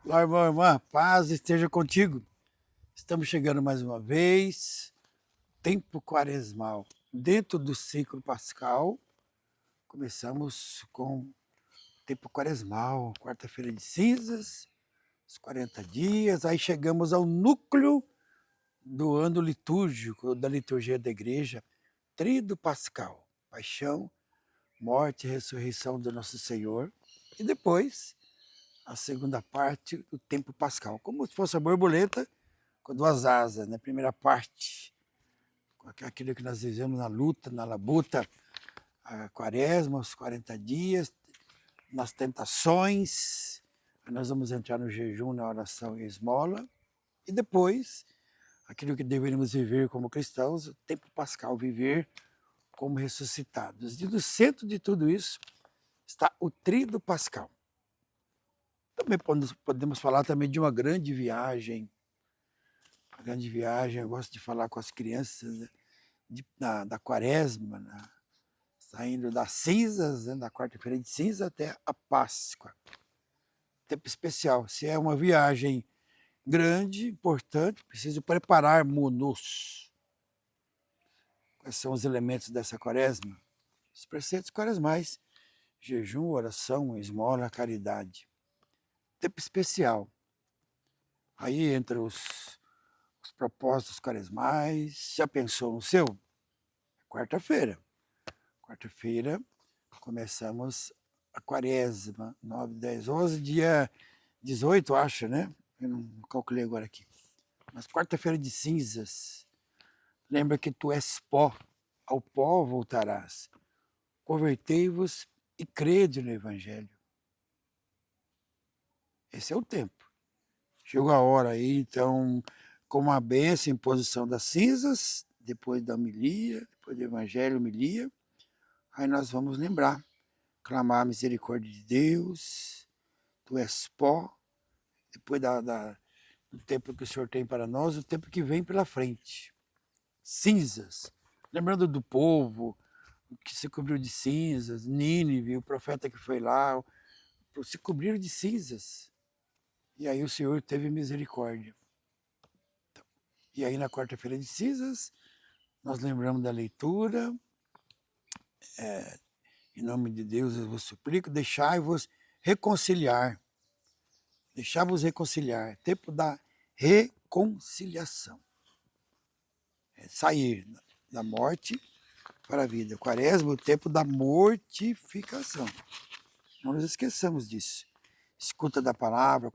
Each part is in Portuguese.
Olá, irmão, irmã, paz esteja contigo. Estamos chegando mais uma vez, tempo quaresmal. Dentro do ciclo pascal, começamos com tempo quaresmal, quarta-feira de cinzas, os 40 dias, aí chegamos ao núcleo do ano litúrgico, da liturgia da igreja, tríduo pascal, paixão, morte e ressurreição do nosso Senhor, e depois a segunda parte, o tempo pascal, como se fosse a borboleta com duas asas, na primeira parte, com aquilo que nós vivemos na luta, na labuta, a quaresma, os 40 dias, nas tentações, nós vamos entrar no jejum, na oração e esmola, e depois, aquilo que deveríamos viver como cristãos, o tempo pascal, viver como ressuscitados. E no centro de tudo isso está o tríduo pascal. Também podemos falar também de uma grande viagem, eu gosto de falar com as crianças, né? Da quaresma, saindo das cinzas, né, da quarta-feira de cinza até a Páscoa. Tempo especial. Se é uma viagem grande, importante, preciso prepararmos-nos. Quais são os elementos dessa quaresma? Os preceitos quaresmais: jejum, oração, esmola, caridade. Tempo especial. Aí entra os propósitos quaresmais. Já pensou no seu? Quarta-feira. Quarta-feira começamos a quaresma, 9, 10, 11, dia 18, acho, né? Eu não calculei agora aqui. Mas quarta-feira de cinzas. Lembra que tu és pó, ao pó voltarás. Convertei-vos e crede no Evangelho. Esse é o tempo. Chegou a hora aí, então, com a bênção em posição das cinzas, depois da homilia, depois do Evangelho, homilia, aí nós vamos lembrar, clamar a misericórdia de Deus, tu és pó, depois do tempo que o Senhor tem para nós, o tempo que vem pela frente. Cinzas. Lembrando do povo que se cobriu de cinzas, Nínive, o profeta que foi lá, se cobriram de cinzas. E aí o Senhor teve misericórdia. E aí na quarta-feira de cinzas, nós lembramos da leitura, em nome de Deus eu vos suplico, deixai-vos reconciliar. Deixai-vos reconciliar. Tempo da reconciliação. É sair da morte para a vida. Quaresma, o tempo da mortificação. Não nos esqueçamos disso. Escuta da palavra,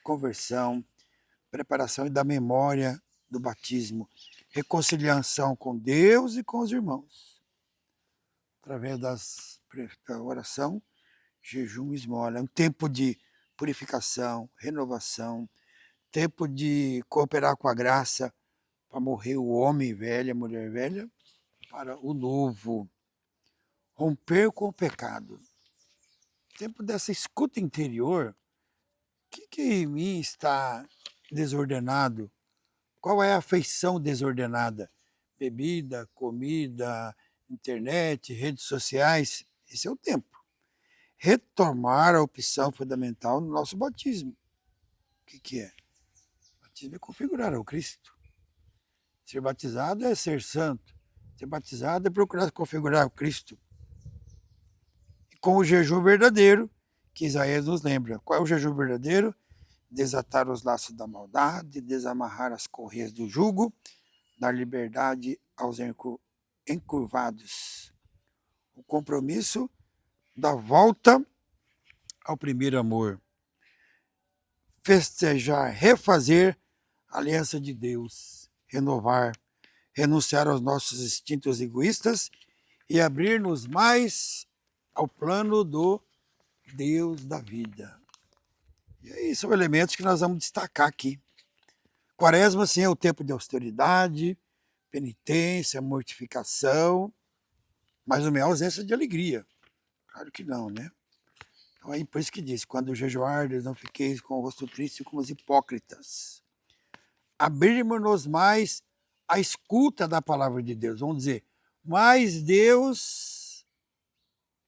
conversão, preparação e da memória do batismo. Reconciliação com Deus e com os irmãos. Através da oração, jejum e esmola. É um tempo de purificação, renovação, tempo de cooperar com a graça para morrer o homem velho, a mulher velha, para o novo. Romper com o pecado. Tempo dessa escuta interior, o que em mim está desordenado? Qual é a afeição desordenada? Bebida, comida, internet, redes sociais. Esse é o tempo. Retomar a opção fundamental no nosso batismo. O que é? O batismo é configurar ao Cristo. Ser batizado é ser santo. Ser batizado é procurar configurar o Cristo. E com o jejum verdadeiro, que Isaías nos lembra. Qual é o jejum verdadeiro? Desatar os laços da maldade, desamarrar as correias do jugo, dar liberdade aos encurvados. O compromisso da volta ao primeiro amor. Festejar, refazer a aliança de Deus, renovar, renunciar aos nossos instintos egoístas e abrir-nos mais ao plano do Deus da vida. E aí são elementos que nós vamos destacar aqui. Quaresma, sim, é o tempo de austeridade, penitência, mortificação, mas não é ausência de alegria. Claro que não, né? Então é por isso que diz, quando jejuardes, não fiqueis com o rosto triste como os hipócritas. Abrirmos-nos mais à escuta da palavra de Deus. Vamos dizer, mais Deus,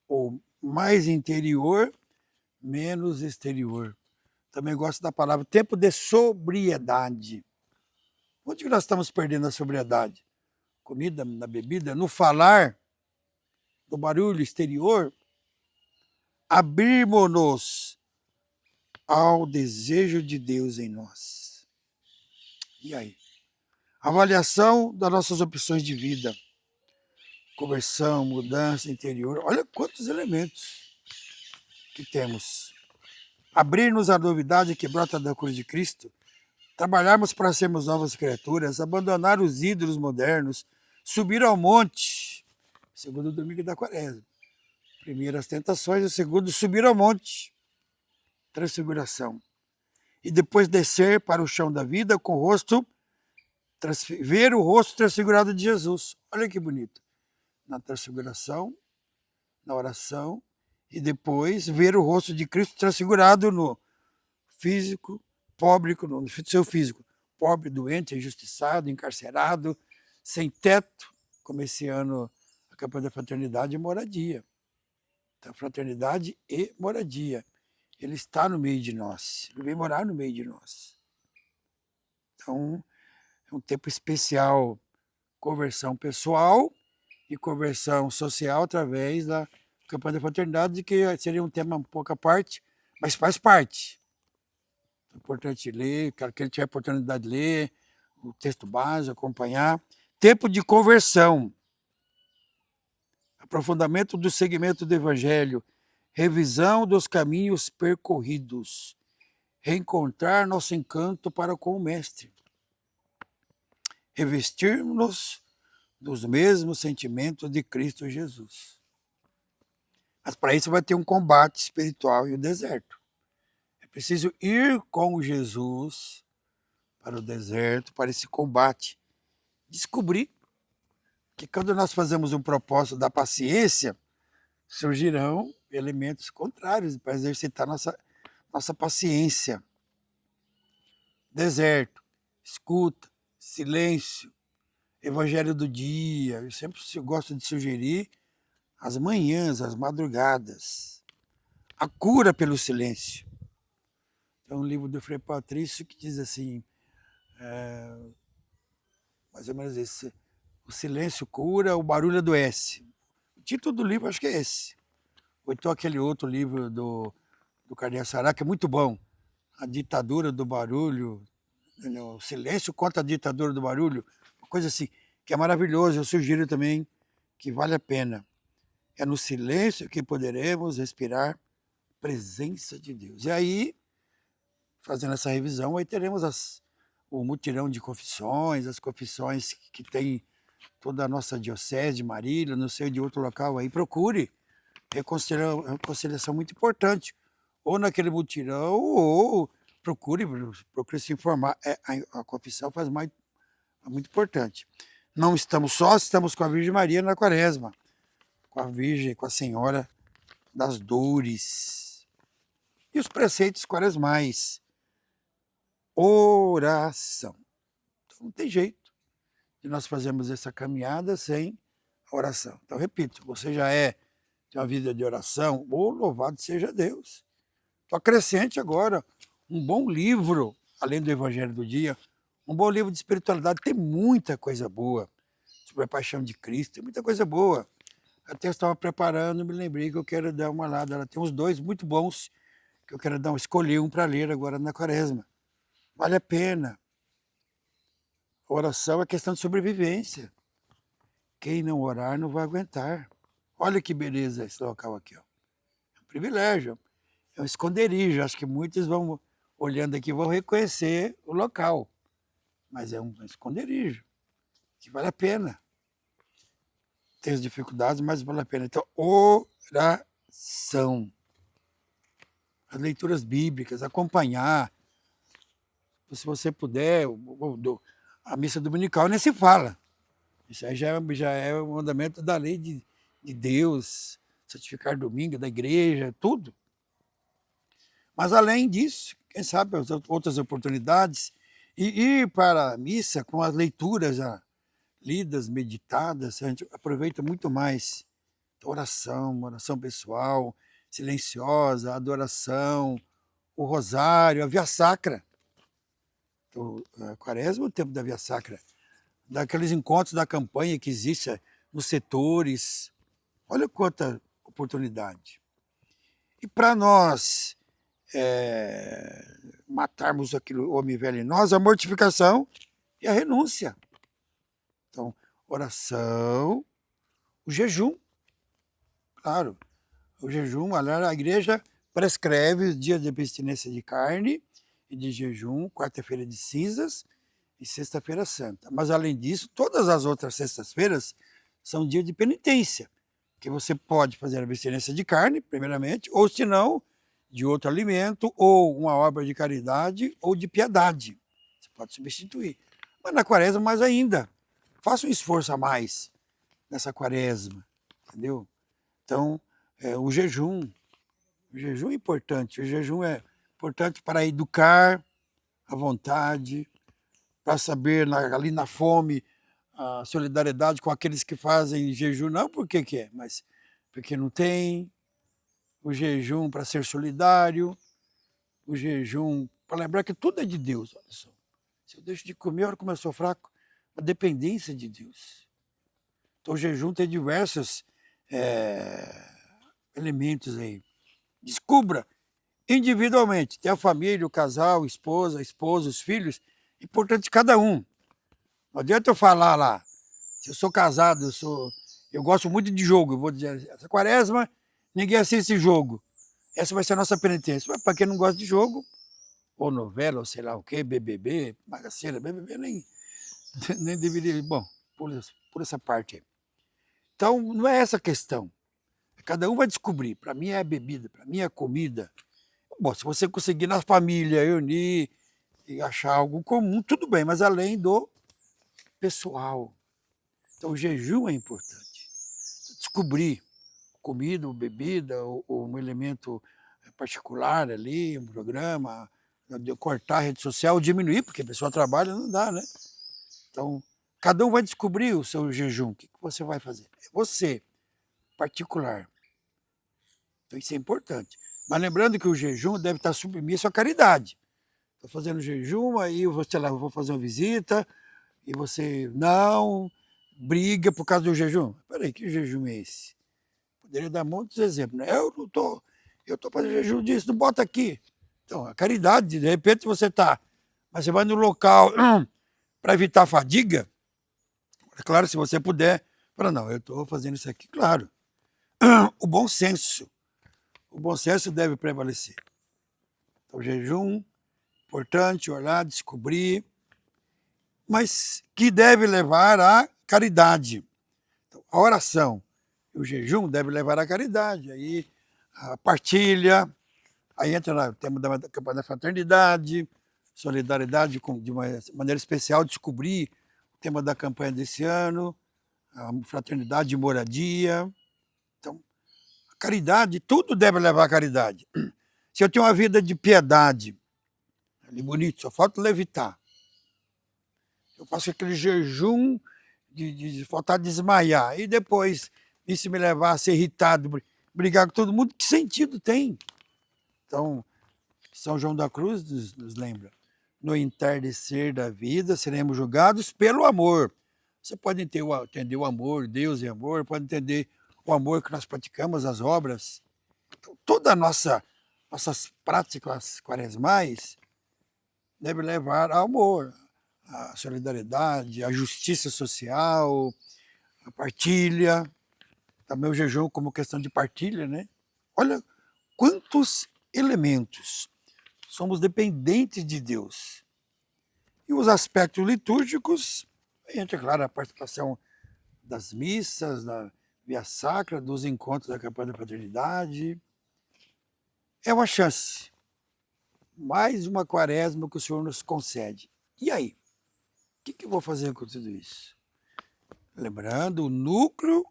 ou mais interior, menos exterior. Também gosto da palavra tempo de sobriedade. Onde que nós estamos perdendo a sobriedade? Comida, na bebida, no falar, no barulho exterior. Abrirmos-nos ao desejo de Deus em nós. E aí? Avaliação das nossas opções de vida. Conversão, mudança interior. Olha quantos elementos que temos. Abrir-nos à novidade que brota da cruz de Cristo. Trabalharmos para sermos novas criaturas. Abandonar os ídolos modernos. Subir ao monte. Segundo domingo da quaresma. Primeiro as tentações, o segundo subir ao monte. Transfiguração. E depois descer para o chão da vida com o rosto, ver o rosto transfigurado de Jesus. Olha que bonito. Na transfiguração, na oração, e depois ver o rosto de Cristo transfigurado no físico, pobre, no seu físico, pobre, doente, injustiçado, encarcerado, sem teto, como esse ano a campanha da fraternidade e moradia. Então, fraternidade e moradia. Ele está no meio de nós, ele vem morar no meio de nós. Então, é um tempo especial, conversão pessoal e conversão social através da campanha da fraternidade, que seria um tema um pouco à parte, mas faz parte. É importante ler, quero que ele tiver a oportunidade de ler o texto base, acompanhar. Tempo de conversão, aprofundamento do segmento do Evangelho, revisão dos caminhos percorridos, reencontrar nosso encanto para com o Mestre, revestirmos-nos dos mesmos sentimentos de Cristo Jesus. Mas para isso vai ter um combate espiritual e o deserto. É preciso ir com Jesus para o deserto, para esse combate. Descobrir que quando nós fazemos um propósito da paciência, surgirão elementos contrários para exercitar nossa paciência. Deserto, escuta, silêncio, evangelho do dia. Eu sempre gosto de sugerir as manhãs, as madrugadas. A cura pelo silêncio. Tem um livro do Frei Patrício que diz assim, mais ou menos esse, o silêncio cura, o barulho adoece. O título do livro acho que é esse. Ou então aquele outro livro do Cardeal Sará, que é muito bom, A Ditadura do Barulho, o silêncio contra a ditadura do barulho, uma coisa assim, que é maravilhoso. Eu sugiro também que vale a pena. É no silêncio que poderemos respirar presença de Deus. E aí, fazendo essa revisão, aí teremos o mutirão de confissões, as confissões que tem toda a nossa diocese de Marília, não sei de outro local aí, procure. Reconciliação muito importante. Ou naquele mutirão, ou procure se informar. A confissão faz é muito importante. Não estamos só, estamos com a Virgem Maria na quaresma. Com a Virgem, com a Senhora das Dores. E os preceitos quaresmais. Oração. Então, não tem jeito de nós fazermos essa caminhada sem a oração. Então, repito, você já tem uma vida de oração, louvado seja Deus. Então, acrescente agora um bom livro, além do Evangelho do Dia, um bom livro de espiritualidade. Tem muita coisa boa sobre a paixão de Cristo, tem muita coisa boa. Até eu estava preparando, me lembrei que eu quero dar uma olhada. Ela tem uns dois muito bons, que eu quero escolher um para ler agora na quaresma. Vale a pena. A oração é questão de sobrevivência. Quem não orar não vai aguentar. Olha que beleza esse local aqui. Ó. É um privilégio, é um esconderijo. Acho que muitos vão, olhando aqui, vão reconhecer o local. Mas é um esconderijo, que vale a pena. Tem as dificuldades, mas vale a pena. Então, oração. As leituras bíblicas, acompanhar. Se você puder, a missa dominical nem se fala. Isso aí já é o mandamento da lei de Deus, santificar domingo, da igreja, tudo. Mas além disso, quem sabe as outras oportunidades, e ir para a missa com as leituras já lidas, meditadas, a gente aproveita muito mais. Oração pessoal, silenciosa, adoração, o rosário, a via sacra. Então, a quaresma é o tempo da via sacra, daqueles encontros da campanha que existe nos setores. Olha quanta oportunidade. E para nós matarmos aquilo, o homem velho em nós, a mortificação e a renúncia. Então, oração, o jejum, claro. O jejum, a igreja prescreve os dias de abstinência de carne e de jejum, quarta-feira de cinzas e sexta-feira santa. Mas, além disso, todas as outras sextas-feiras são dias de penitência, que você pode fazer a abstinência de carne, primeiramente, ou, se não, de outro alimento, ou uma obra de caridade, ou de piedade. Você pode substituir. Mas na quaresma, mais ainda. Faça um esforço a mais nessa quaresma, entendeu? Então, o jejum é importante. O jejum é importante para educar a vontade, para saber ali na fome a solidariedade com aqueles que fazem jejum, não porque quer, mas porque não tem. O jejum para ser solidário, o jejum para lembrar que tudo é de Deus. Olha só. Se eu deixo de comer, a hora que eu sou fraco, a dependência de Deus. Então o jejum tem diversos elementos aí. Descubra individualmente. Tem a família, o casal, a esposa, os filhos. Importante cada um. Não adianta eu falar lá. Se eu sou casado, eu gosto muito de jogo. Eu vou dizer, essa quaresma, ninguém assiste jogo. Essa vai ser a nossa penitência. Mas para quem não gosta de jogo, ou novela, ou sei lá o quê, BBB, Bagaceira, BBB nem deveria. Bom, por essa parte aí. Então, não é essa a questão. Cada um vai descobrir. Para mim é a bebida, para mim é a comida. Bom, se você conseguir na família unir e achar algo comum, tudo bem, mas além do pessoal. Então, o jejum é importante. Descobrir comida ou bebida, ou um elemento particular ali, um programa, cortar a rede social, diminuir, porque a pessoa trabalha, não dá, né? Então, cada um vai descobrir o seu jejum. O que você vai fazer? É você, particular. Então, isso é importante. Mas lembrando que o jejum deve estar submisso à caridade. Estou fazendo jejum, aí eu vou fazer uma visita, e você não briga por causa do jejum. Peraí, que jejum é esse? Poderia dar muitos exemplos, né? Eu estou fazendo jejum disso, não bota aqui. Então, a caridade, de repente você está, mas você vai no local para evitar fadiga, é claro, se você puder, fala, não, eu estou fazendo isso aqui, claro. O bom senso deve prevalecer. Então, jejum, importante, olhar, descobrir, mas que deve levar à caridade. Então, a oração e o jejum deve levar à caridade. Aí a partilha, aí entra o tema da fraternidade, solidariedade, de uma maneira especial, descobrir o tema da campanha desse ano, a fraternidade e moradia. Então, a caridade, tudo deve levar à caridade. Se eu tenho uma vida de piedade, ali bonito, só falta levitar. Eu faço aquele jejum de faltar desmaiar. E depois, isso me levar a ser irritado, brigar com todo mundo, que sentido tem? Então, São João da Cruz nos lembra. No entardecer da vida, seremos julgados pelo amor. Você pode entender o amor, Deus é amor, pode entender o amor que nós praticamos, as obras. Então, toda nossas práticas quaresmais deve levar ao amor, a solidariedade, a justiça social, a partilha, também o jejum como questão de partilha, né? Olha quantos elementos. Somos dependentes de Deus. E os aspectos litúrgicos, entra, claro, a participação das missas, da via sacra, dos encontros da campanha da fraternidade. É uma chance. Mais uma quaresma que o Senhor nos concede. E aí? O que eu vou fazer com tudo isso? Lembrando o núcleo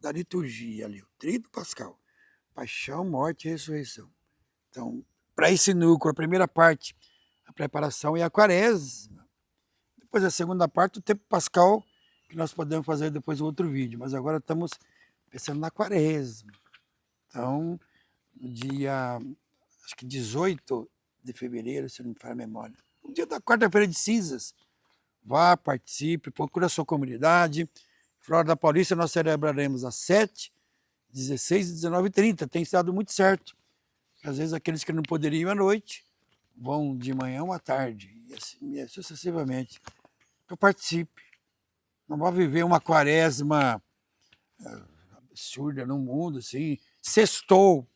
da liturgia ali, o Tríduo Pascal. Paixão, morte e ressurreição. Então, para esse núcleo, a primeira parte, a preparação e a quaresma. Depois a segunda parte, o tempo pascal, que nós podemos fazer depois outro vídeo. Mas agora estamos pensando na quaresma. Então, no dia, acho que 18 de fevereiro, se não me falha a memória. O dia da quarta-feira de cinzas. Vá, participe, procure a sua comunidade. Florida Paulista nós celebraremos às 7, 16 e 19h30. Tem estado muito certo. Às vezes aqueles que não poderiam ir à noite vão de manhã ou à tarde, e assim sucessivamente. Então participe. Não vá viver uma quaresma absurda no mundo, assim. Sextou.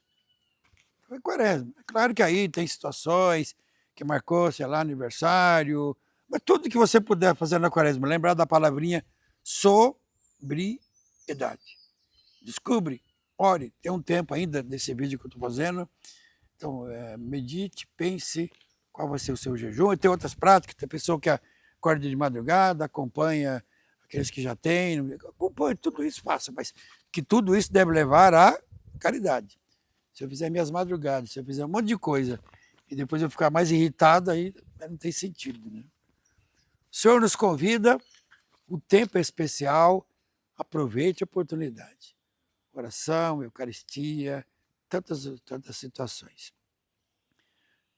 Foi quaresma. É claro que aí tem situações que marcou, sei lá, aniversário, mas tudo que você puder fazer na quaresma, lembrar da palavrinha sobriedade. Descubra, ore, tem um tempo ainda nesse vídeo que eu estou fazendo, então medite, pense qual vai ser o seu jejum. E tem outras práticas, tem pessoa que acorda de madrugada, acompanha aqueles que já têm, acompanha, tudo isso faça, mas que tudo isso deve levar à caridade. Se eu fizer minhas madrugadas, se eu fizer um monte de coisa e depois eu ficar mais irritado, aí não tem sentido, né? O Senhor nos convida, o tempo é especial, aproveite a oportunidade. Oração, Eucaristia, tantas situações.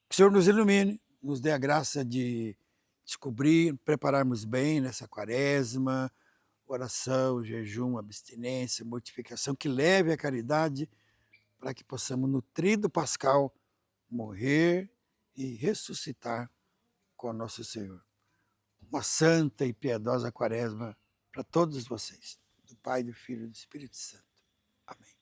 Que o Senhor nos ilumine, nos dê a graça de descobrir, prepararmos bem nessa quaresma, oração, jejum, abstinência, mortificação, que leve à caridade, para que possamos, nutrido pascal, morrer e ressuscitar com o nosso Senhor. Uma santa e piedosa quaresma para todos vocês. Do Pai, do Filho e do Espírito Santo. Amém.